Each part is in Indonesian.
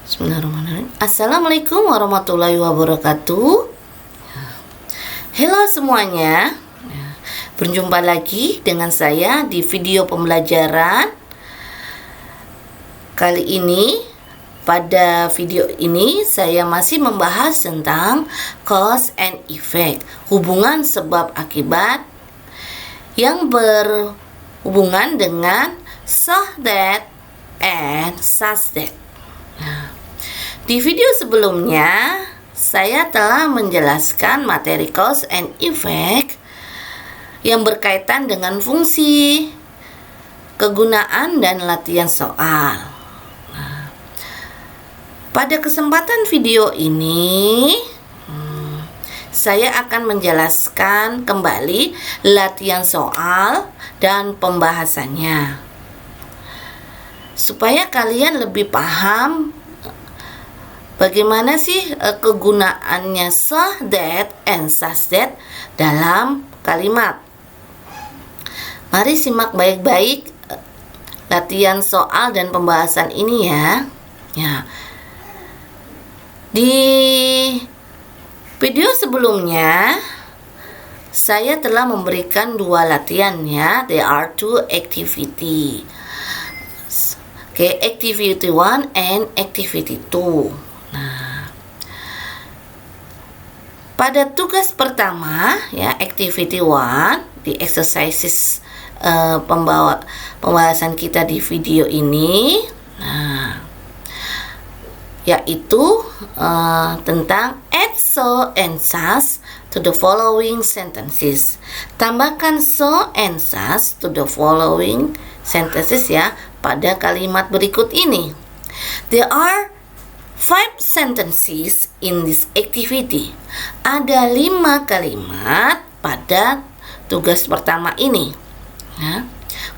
Bismillahirrahmanirrahim. Assalamualaikum warahmatullahi wabarakatuh. Halo semuanya. Berjumpa lagi dengan saya di video pembelajaran. Kali ini, pada video ini saya masih membahas tentang cause and effect, hubungan sebab akibat yang berhubungan dengan so that and such that. Di video sebelumnya, saya telah menjelaskan materi cause and effect yang berkaitan dengan fungsi, kegunaan, dan latihan soal. Pada kesempatan video ini, saya akan menjelaskan kembali latihan soal dan pembahasannya, supaya kalian lebih paham bagaimana sih kegunaannya so that and such that dalam kalimat. Mari simak baik-baik latihan soal dan pembahasan ini ya. Di video sebelumnya saya telah memberikan dua latihan ya. There are two activity. Activity 1 and activity 2. Pada tugas pertama ya, activity 1 di exercises pembahasan kita di video ini, yaitu tentang add so and such to the following sentences. Tambahkan so and such to the following sentences ya pada kalimat berikut ini. There are 5 sentences in this activity. Ada 5 kalimat pada tugas pertama ini.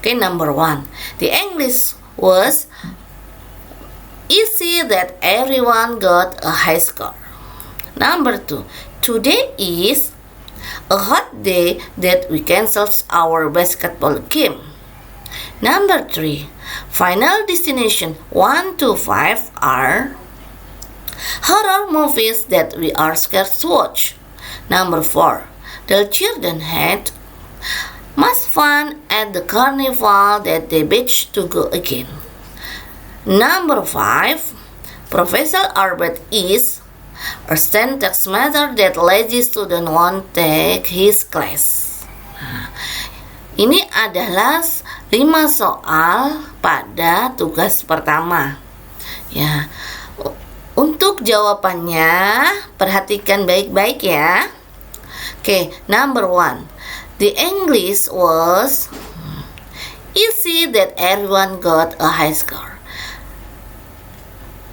Number 1. The English was easy that everyone got a high score. Number 2. Today is a hot day that we canceled our basketball game. Number 3. Final destination 1 to 5 are horror movies that we are scared to watch. Number 4. The children had much fun at the carnival that they begged to go again. Number 5. Professor Albert is a syntax master that lazy student won't take his class. Ini adalah 5 soal pada tugas pertama. Ya. Untuk jawabannya, perhatikan baik-baik ya. Number 1. The English was easy that everyone got a high score.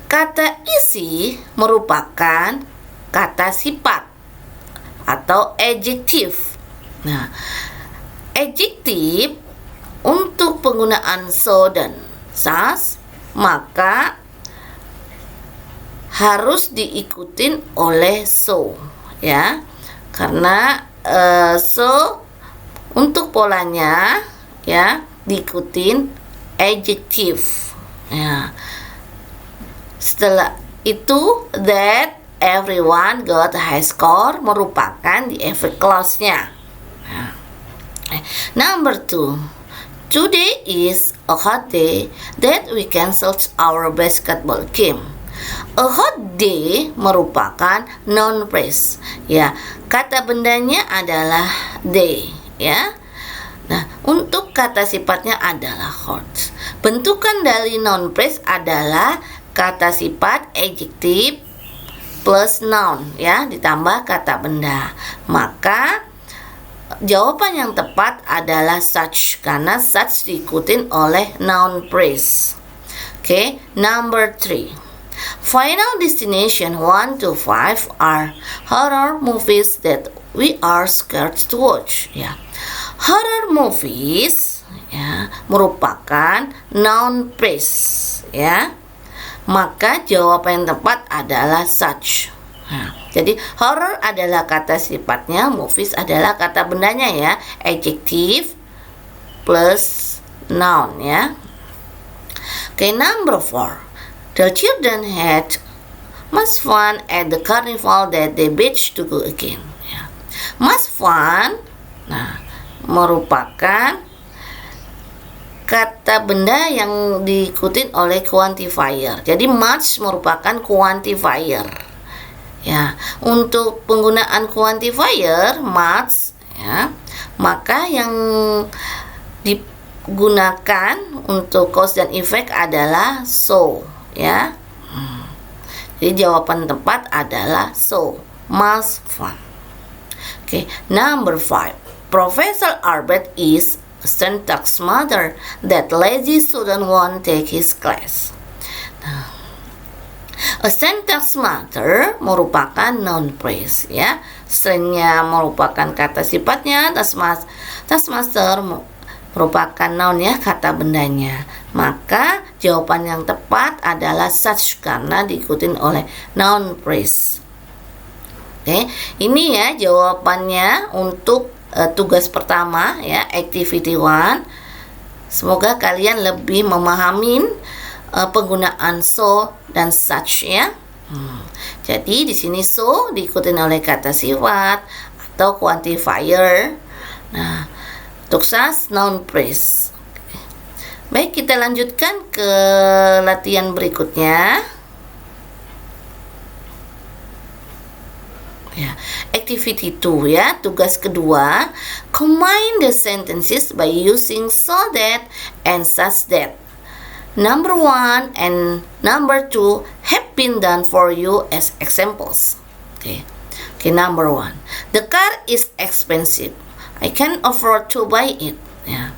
Kata easy merupakan kata sifat atau adjektif. Adjektif untuk penggunaan so dan such, maka harus diikutin oleh so ya, karena so untuk polanya ya diikutin adjektif ya. Setelah itu that everyone got a high score merupakan the effect clause-nya. Number 2. Today is a hot day that we canceled our basketball game. A hot day merupakan noun phrase ya. Kata bendanya adalah day ya. Untuk kata sifatnya adalah hot. Bentukan dari noun phrase adalah kata sifat adjektif plus noun ya, ditambah kata benda. Maka jawaban yang tepat adalah such, karena such diikutin oleh noun phrase. Number 3. Final destination 1 to 5 are horror movies that we are scared to watch ya. Horror movies ya merupakan noun phrase ya. Maka jawaban yang tepat adalah such. Jadi horror adalah kata sifatnya, movies adalah kata bendanya ya, adjektif plus noun ya. Number 4. The children had much fun at the carnival that they begged to go again. Ya. Much fun, nah, merupakan kata benda yang diikutin oleh quantifier. Jadi much merupakan quantifier. Ya, untuk penggunaan quantifier much, ya, maka yang digunakan untuk cause dan effect adalah so, ya. Jadi jawaban tepat adalah so, much fun. Okay, number 5. Professor Albert is a syntax mother that lazy student won't take his class. Nah, a syntax mother merupakan noun phrase, ya. Stringnya merupakan kata sifatnya, taskmaster merupakan noun, ya, kata bendanya. Maka jawaban yang tepat adalah such karena diikutin oleh noun phrase. Oke, ini ya jawabannya untuk tugas pertama, ya, activity 1. Semoga kalian lebih memahami penggunaan so dan such, ya. Jadi di sini so diikutin oleh kata sifat atau quantifier. Nah, untuk such noun phrase. Baik, kita lanjutkan ke latihan berikutnya. Ya, activity 2, ya, tugas kedua. Combine the sentences by using so that and such that. Number 1 and number 2 have been done for you as examples. Okay, number 1. The car is expensive. I can afford to buy it. Ya.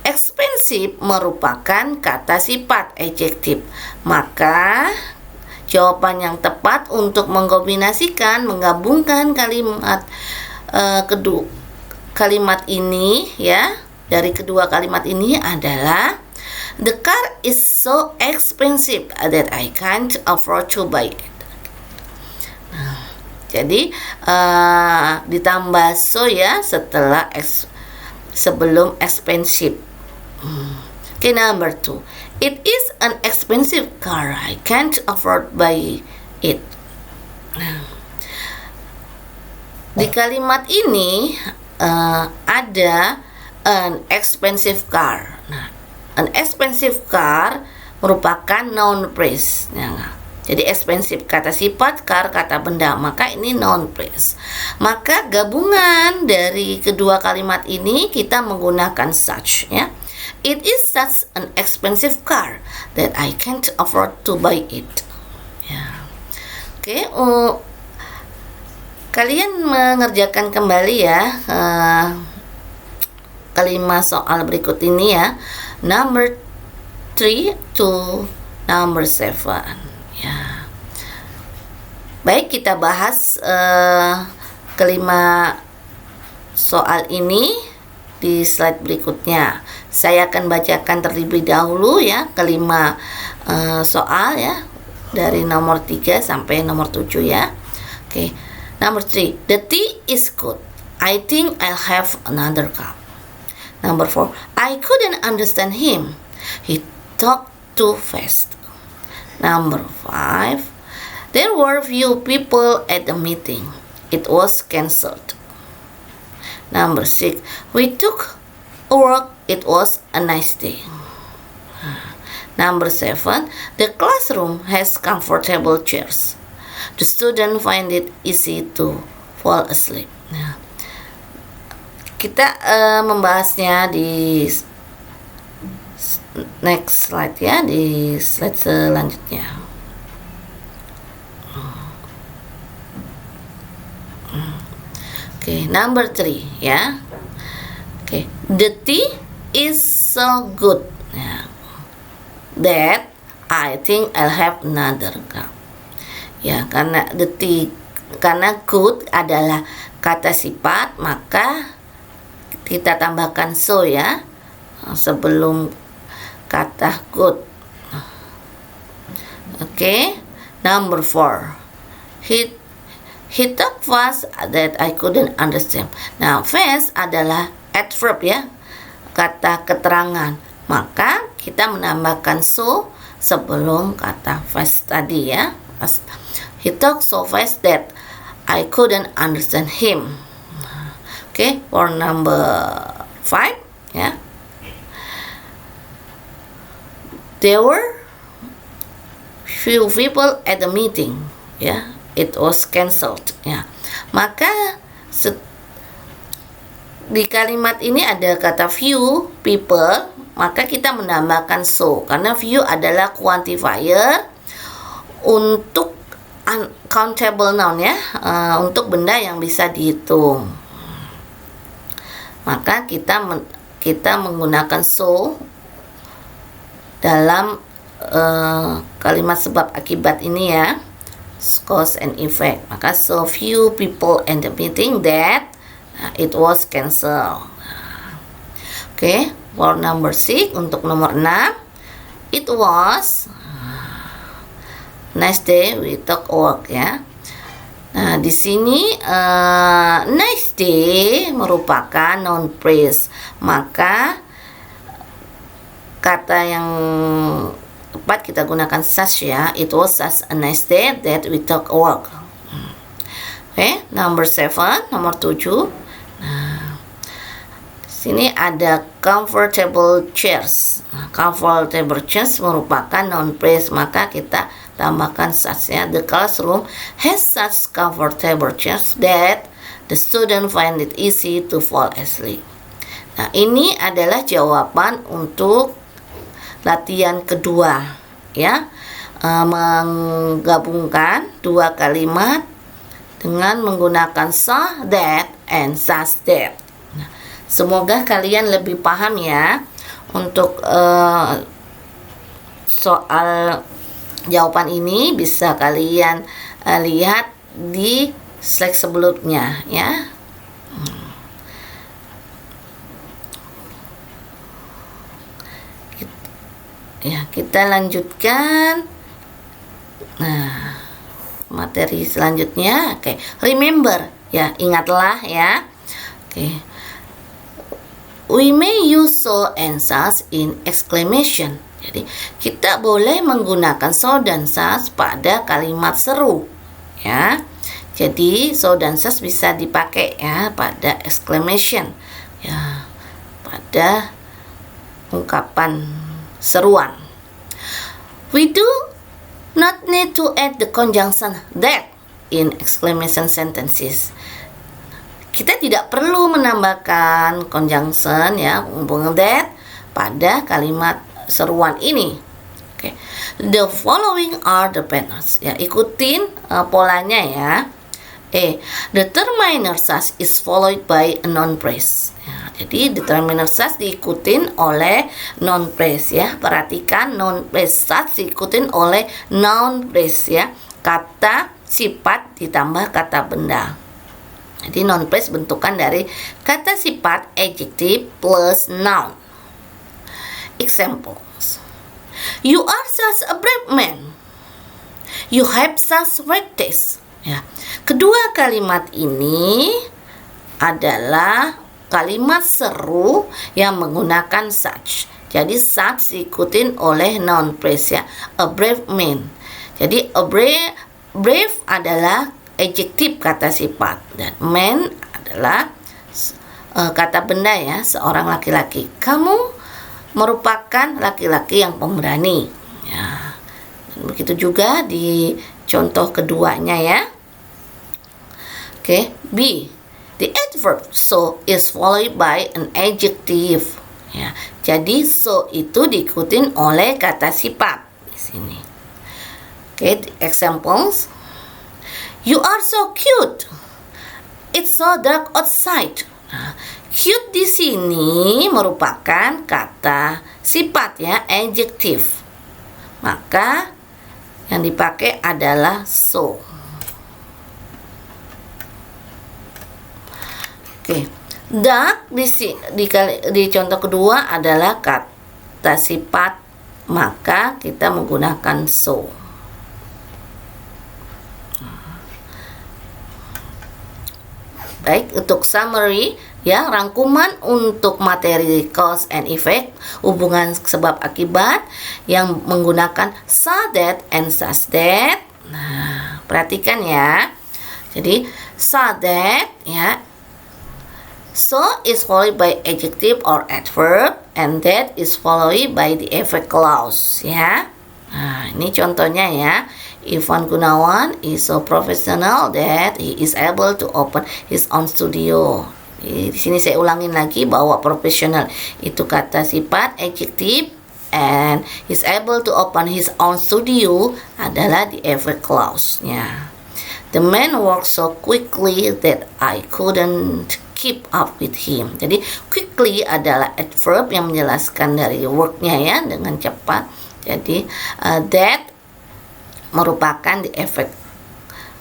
Expensive merupakan kata sifat adjektif. Maka jawaban yang tepat untuk menggabungkan kalimat ini, ya, dari kedua kalimat ini adalah the car is so expensive that I can't afford to buy it. Nah, jadi ditambah so, ya, setelah sebelum expensive. Okay, number 2. It is an expensive car. I can't afford buy it. Di kalimat ini ada an expensive car. Nah, an expensive car merupakan noun phrase. Nah, jadi expensive kata sifat, car kata benda, maka ini noun phrase. Maka gabungan dari kedua kalimat ini kita menggunakan such, ya. It is such an expensive car that I can't afford to buy it. Ya. Oke, kalian mengerjakan kembali, ya, kelima soal berikut ini, ya. Number 3 to number 7. Ya. Baik, kita bahas kelima soal ini di slide berikutnya. Saya akan bacakan terlebih dahulu, ya, kelima soal, ya, dari nomor 3 sampai nomor 7, ya. Oke, number 3. The tea is good. I think I'll have another cup. Number 4. I couldn't understand him. He talked too fast. Number 5. There were few people at the meeting. It was cancelled. Number 6. We took a walk. It was a nice day. Number 7. The classroom has comfortable chairs. The student find it easy to fall asleep. Nah, kita membahasnya di next slide, ya, di slide selanjutnya. Oke, number 3, ya. Oke, the tea is so good, ya, that I think I'll have another cup. Ya, karena good adalah kata sifat, maka kita tambahkan so, ya, sebelum kata good. Oke, number 4. He talked fast that I couldn't understand. Nah, fast adalah adverb, ya, kata keterangan. Maka kita menambahkan so sebelum kata fast tadi ya. He talked so fast that I couldn't understand him. Okay, for number 5 ya. There were few people at the meeting ya. It was cancelled ya. Maka di kalimat ini ada kata few people, maka kita menambahkan so karena few adalah quantifier untuk uncountable noun ya, untuk benda yang bisa dihitung. Maka kita menggunakan so dalam kalimat sebab akibat ini ya, cause and effect. Maka so few people in the meeting that it was cancelled. Okay, for number 6, untuk nomor 6, it was nice day we talk work ya. Nah, di sini nice day merupakan noun phrase. Maka kata yang tepat kita gunakan such ya. It was such a nice day that we talk work. Okay, number 7, nomor 7. Nah, di sini ada comfortable chairs. Nah, comfortable chairs merupakan noun phrase, maka kita tambahkan such ya. The classroom has such comfortable chairs that the student find it easy to fall asleep. Nah, ini adalah jawaban untuk latihan kedua ya, menggabungkan dua kalimat dengan menggunakan so, that, and such that. Nah, semoga kalian lebih paham ya untuk soal jawaban ini. Bisa kalian lihat di slide sebelumnya ya. Ya, kita lanjutkan. Nah, materi selanjutnya. Oke, remember ya, ingatlah ya. Oke. We may use so and such in exclamation. Jadi, kita boleh menggunakan so dan such pada kalimat seru ya. Jadi, so dan such bisa dipakai ya pada exclamation ya, pada ungkapan seruan. We do not need to add the conjunction that in exclamation sentences. Kita tidak perlu menambahkan conjunction ya, hubungan that pada kalimat seruan ini. Okay. The following are the patterns. Ya, ikutin polanya ya. Determiner such is followed by a noun phrase. Ya, jadi determiner such diikutin oleh noun phrase ya. Perhatikan noun phrase such diikutin oleh noun phrase ya. Kata sifat ditambah kata benda. Jadi noun phrase bentukan dari kata sifat adjective plus noun. Examples. You are such a brave man. You have such qualities. Ya. Kedua kalimat ini adalah kalimat seru yang menggunakan such. Jadi such diikutin oleh noun phrase ya. A brave man. Jadi a brave adalah adjektif kata sifat dan man adalah kata benda ya, seorang laki-laki. Kamu merupakan laki-laki yang pemberani. Ya. Dan begitu juga di contoh keduanya ya. Oke, B. The adverb so is followed by an adjective. Ya, jadi so itu diikutin oleh kata sifat di sini. Oke, examples. You are so cute. It's so dark outside. Nah, cute di sini merupakan kata sifat ya, adjective. Maka yang dipakai adalah so. Oke, dark di contoh kedua adalah kata sifat, maka kita menggunakan so. Baik, untuk summary ya, rangkuman untuk materi cause and effect, hubungan sebab akibat yang menggunakan so that and such that. Nah, perhatikan ya. Jadi so that, ya, so is followed by adjective or adverb, and that is followed by the effect clause, ya. Nah, ini contohnya ya. Ivan Gunawan is so professional that he is able to open his own studio. Di sini saya ulangin lagi bahwa profesional itu kata sifat adjective, and is able to open his own studio adalah the effect clause-nya. The man worked so quickly that I couldn't keep up with him. Jadi quickly adalah adverb yang menjelaskan dari work-nya ya, dengan cepat. Jadi that merupakan the effect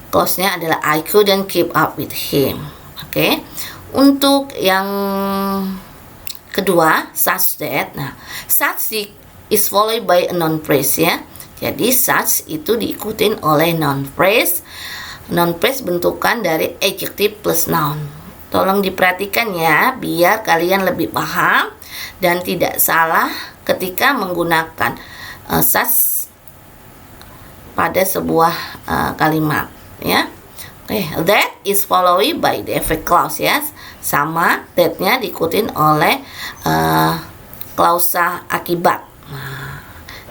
clause-nya adalah I couldn't keep up with him. Oke. Untuk yang kedua, such that. Nah, such is followed by a noun phrase ya. Jadi such itu diikutin oleh noun phrase. Noun phrase bentukan dari adjective plus noun. Tolong diperhatikan ya, biar kalian lebih paham dan tidak salah ketika menggunakan such pada sebuah kalimat ya. Oke, that is followed by the effect clause ya. Sama, that-nya diikutin oleh klausa akibat. Nah,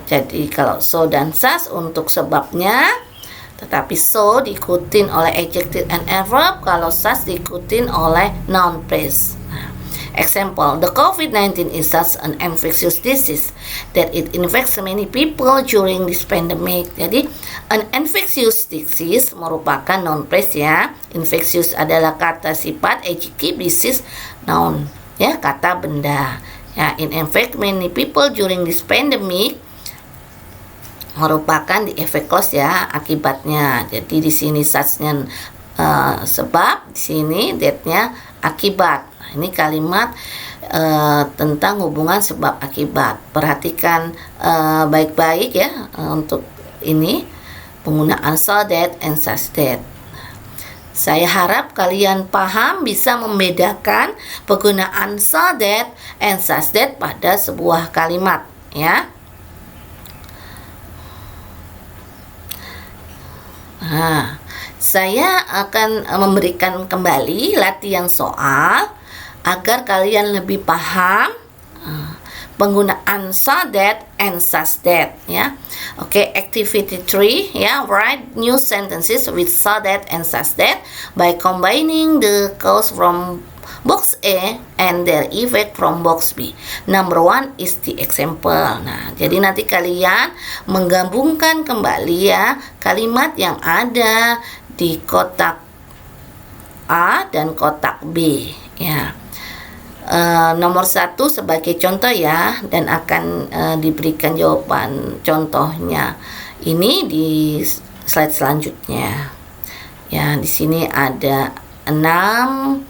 jadi kalau so dan such untuk sebabnya, tetapi so diikutin oleh adjective and adverb, kalau such diikutin oleh noun phrase. Example, the COVID-19 is such an infectious disease that it infects many people during this pandemic. Jadi, an infectious disease merupakan noun phrase ya. Infectious adalah kata sifat, adjective, disease, noun. Ya, kata benda. Ya, it infect many people during this pandemic merupakan the effect clause ya, akibatnya. Jadi di sini such-nya sebab, di sini that-nya akibat. Ini kalimat tentang hubungan sebab akibat. Perhatikan baik-baik ya untuk ini penggunaan so that and such that. Saya harap kalian paham bisa membedakan penggunaan so that and such that pada sebuah kalimat ya. Nah, saya akan memberikan kembali latihan soal agar kalian lebih paham penggunaan so that and such that ya. Oke, activity 3 ya, write new sentences with so that and such that by combining the clause from box A and their effect from box B. Number 1 is the example. Nah, jadi nanti kalian menggabungkan kembali ya kalimat yang ada di kotak A dan kotak B ya. Nomor 1 sebagai contoh ya, dan akan diberikan jawaban contohnya ini di slide selanjutnya. Ya, di sini ada 6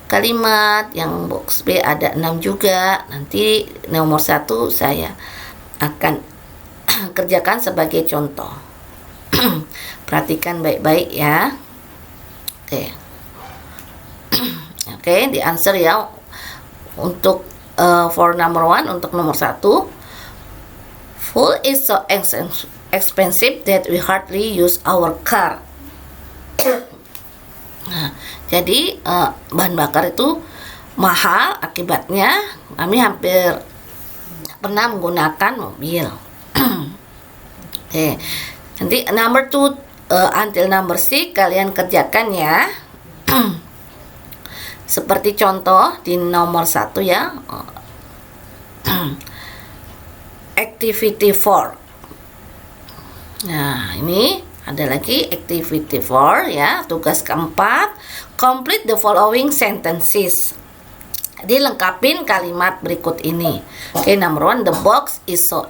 kalimat, yang box B ada 6 juga. Nanti nomor 1 saya akan kerjakan sebagai contoh. Perhatikan baik-baik ya. Oke. Oke, di answer ya. Untuk for number 1, untuk nomor 1, fuel is so expensive that we hardly use our car. Nah, jadi bahan bakar itu mahal, akibatnya kami hampir pernah menggunakan mobil. Oke, nanti number 2 until number 6 kalian kerjakan ya. Seperti contoh di nomor 1 ya. Activity 4. Nah, ini ada lagi activity 4 ya. Tugas keempat, complete the following sentences. Jadi lengkapin kalimat berikut ini. Oke, number 1, the box is so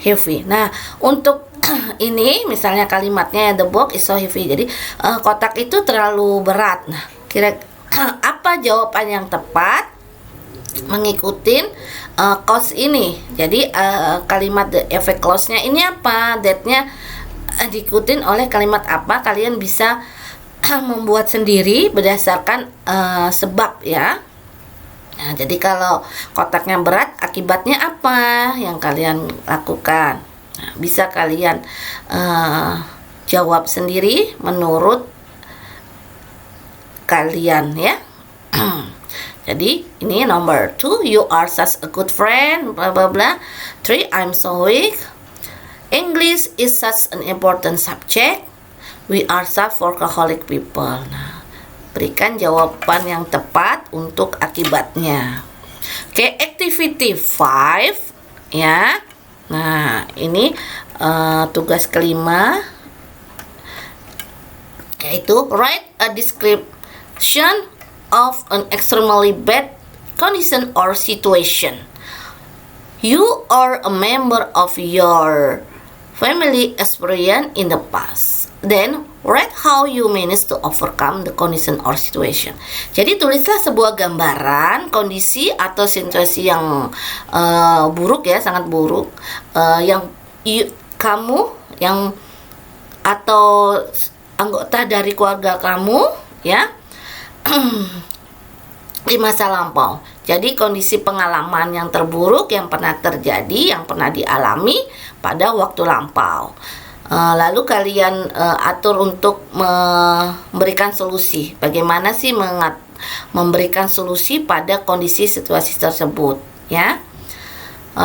heavy. Nah, untuk ini misalnya kalimatnya the box is so heavy. Jadi kotak itu terlalu berat. Nah, kira apa jawaban yang tepat mengikuti clause ini? Jadi kalimat the effect clause-nya ini apa? That-nya diikutin oleh kalimat apa? Kalian bisa membuat sendiri berdasarkan sebab ya. Nah, jadi kalau kotaknya berat, akibatnya apa yang kalian lakukan? Nah, bisa kalian jawab sendiri menurut kalian ya. Jadi ini number 2, you are such a good friend, bla bla bla. 3, I'm so weak. English is such an important subject. We are such workaholic people. Nah, berikan jawaban yang tepat untuk akibatnya. Oke, activity 5 ya. Nah, ini tugas kelima, yaitu write a description of an extremely bad condition or situation. You or a member of your family experience in the past. Then write how you manage to overcome the condition or situation. Jadi tulislah sebuah gambaran kondisi atau situasi yang buruk ya, sangat buruk, yang kamu yang atau anggota dari keluarga kamu ya di masa lampau. Jadi kondisi pengalaman yang terburuk yang pernah terjadi, yang pernah dialami pada waktu lampau. Lalu kalian atur untuk memberikan solusi. Bagaimana sih memberikan solusi pada kondisi situasi tersebut, ya?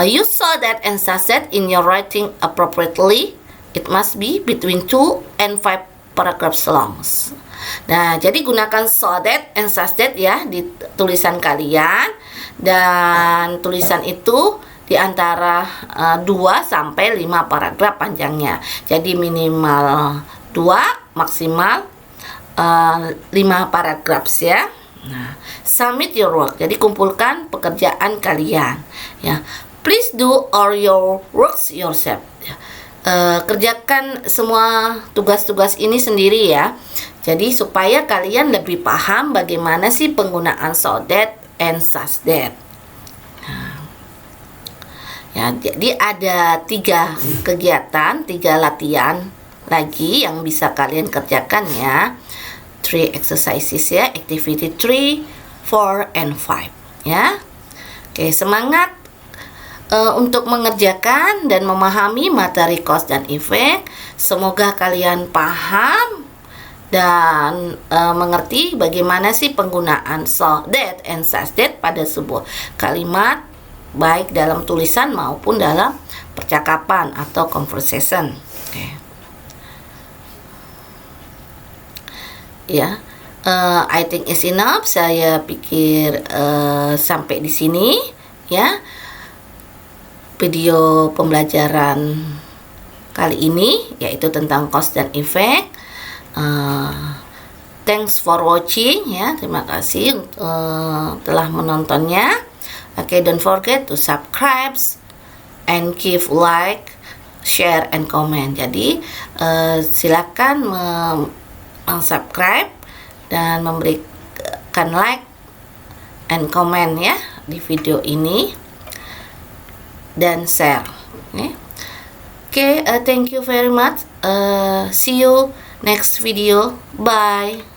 You saw that and such that in your writing appropriately. It must be between 2 and 5 paragraphs long. Nah, jadi gunakan so that and such that ya di tulisan kalian, dan tulisan itu di antara 2 sampai 5 paragraf panjangnya. Jadi minimal 2, maksimal 5 paragraf ya. Nah, submit your work. Jadi kumpulkan pekerjaan kalian ya. Please do all your works yourself. Kerjakan semua tugas-tugas ini sendiri ya. Jadi supaya kalian lebih paham bagaimana sih penggunaan so that and such that. Nah, ya, jadi ada 3 kegiatan, 3 latihan lagi yang bisa kalian kerjakan ya. 3 exercises ya, activity 3, 4, and 5 ya. Oke, semangat untuk mengerjakan dan memahami materi cause dan effect. Semoga kalian paham dan mengerti bagaimana sih penggunaan so that and such that pada sebuah kalimat, baik dalam tulisan maupun dalam percakapan atau conversation. Okay. Ya, I think is enough. Saya pikir sampai di sini ya video pembelajaran kali ini, yaitu tentang cause dan effect. Thanks for watching ya, terima kasih telah menontonnya. Okay, don't forget to subscribe and give like, share and comment. Jadi silakan subscribe dan memberikan like and comment ya di video ini, dan share. Okay, thank you very much. See you next video. Bye.